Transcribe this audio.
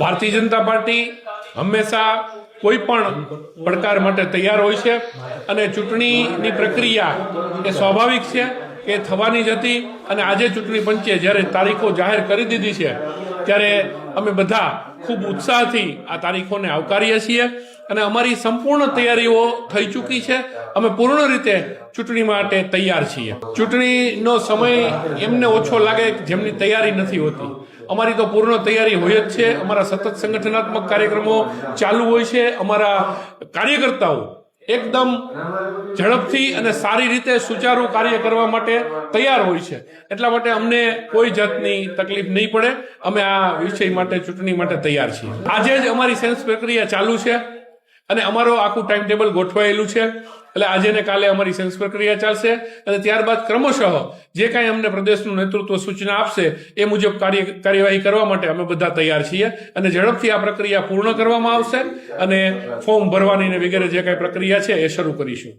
Bharatiya Janata party હંમેશા કોઈ પણ પડકાર માટે તૈયાર હોય છે અને ચૂંટણીની પ્રક્રિયા એ સ્વાભાવિક છે કે થવાની જ હતી અને આજે ચૂંટણી પંચે જ્યારે તારીખો જાહેર કરી દીધી છે ત્યારે અમે બધા ખૂબ ઉત્સાહથી આ તારીખોને આવકારીએ છીએ અને અમારી સંપૂર્ણ તૈયારીઓ થઈ ચૂકી છે। અમે પૂર્ણ રીતે ચૂંટણી માટે તૈયાર છીએ। ચૂંટણીનો સમય એમને ઓછો લાગે જેમની તૈયારી નથી હોતી, અમારી તો પૂર્ણ તૈયારી હોય જ છે। અમારા સતત સંગઠનાત્મક કાર્યક્રમો ચાલુ હોય છે। અમારા કાર્યકર્તાઓ એકદમ ઝડપથી અને સારી રીતે સુચારુ કાર્ય કરવા માટે તૈયાર હોય છે, એટલા માટે અમને કોઈ જાતની તકલીફ નહીં પડે। અમે આ વિષય માટે ચૂંટણી માટે તૈયાર છીએ। આજે જ અમારી સેન્સ પ્રક્રિયા ચાલુ છે અને અમારો આખું ટાઈમ ટેબલ ગોઠવાયેલું છે, એટલે આજે ને કાલે અમારી સેન્સ પ્રક્રિયા ચાલશે અને ત્યારબાદ ક્રમશઃ જે કાંઈ અમને પ્રદેશનું નેતૃત્વ સૂચના આપશે એ મુજબ કાર્યવાહી કરવા માટે અમે બધા તૈયાર છીએ અને ઝડપથી આ પ્રક્રિયા પૂર્ણ કરવામાં આવશે અને ફોર્મ ભરવાની ને વગેરે જે કાંઈ પ્રક્રિયા છે એ શરૂ કરીશું।